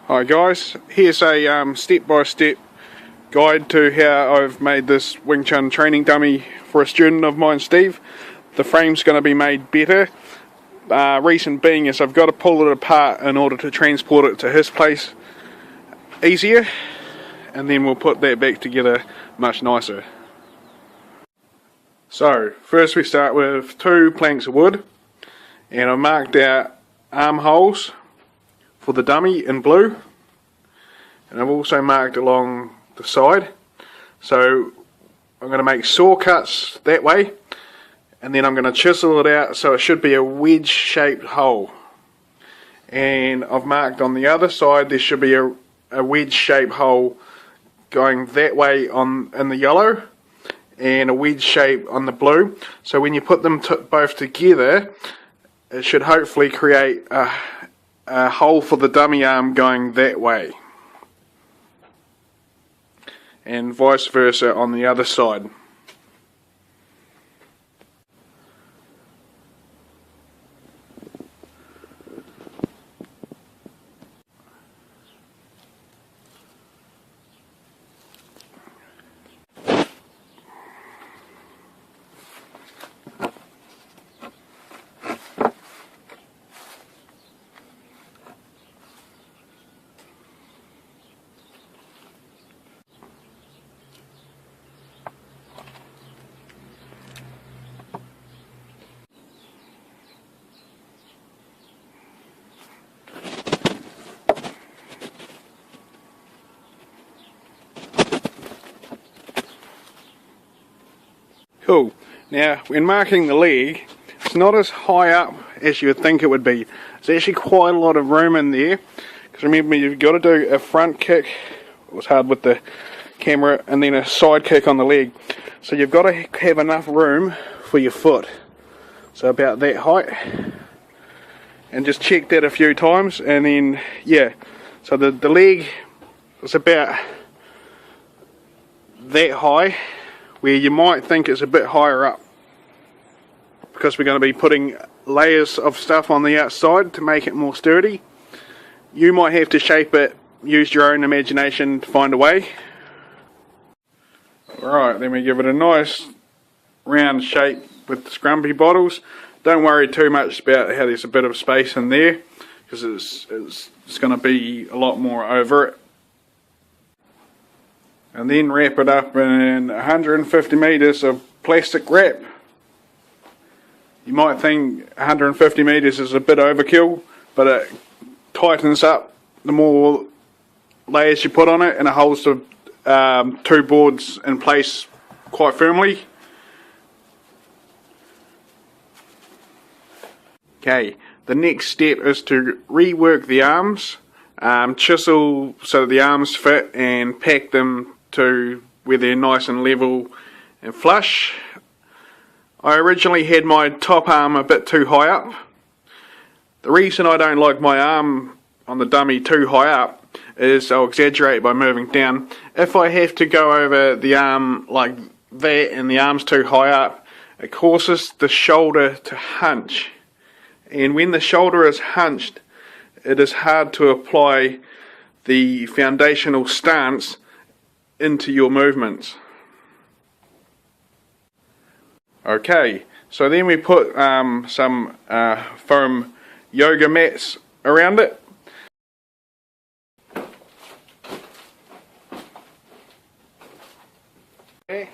Hi guys, here's a step-by-step guide to how I've made this Wing Chun training dummy for a student of mine, Steve. The frame's going to be made better. Reason being is I've got to pull it apart in order to transport it to his place easier, and then we'll put that back together much nicer. So first we start with 2 planks of wood, and I've marked out armholes for the dummy in blue, and I've also marked along the side. So I'm going to make saw cuts that way, and then I'm going to chisel it out so it should be a wedge shaped hole. And I've marked on the other side there should be a wedge shaped hole going that way in the yellow, and a wedge shape on the blue. So when you put them both together, it should hopefully create a hole for the dummy arm going that way, and vice versa on the other side. Cool. Now, when marking the leg, it's not as high up as you would think it would be. There's actually quite a lot of room in there, because remember, you've got to do a front kick, it was hard with the camera, and then a side kick on the leg. So you've got to have enough room for your foot. So about that height. And just check that a few times, and then, yeah. So the leg is about that high, where you might think it's a bit higher up, because we're going to be putting layers of stuff on the outside to make it more sturdy. You might have to shape it, use your own imagination to find a way. Alright, then we give it a nice round shape with the scrumpy bottles. Don't worry too much about how there's a bit of space in there, because it's going to be a lot more over it. And then wrap it up in 150 meters of plastic wrap. You might think 150 meters is a bit overkill, but it tightens up the more layers you put on it, and it holds the 2 boards in place quite firmly. Okay, the next step is to rework the arms, chisel so the arms fit, and pack them to where they're nice and level and flush. I originally had my top arm a bit too high up. The reason I don't like my arm on the dummy too high up is I'll exaggerate by moving down. If I have to go over the arm like that and the arm's too high up, it causes the shoulder to hunch. And when the shoulder is hunched, it is hard to apply the foundational stance into your movements. Okay, so then we put some foam yoga mats around it. Okay,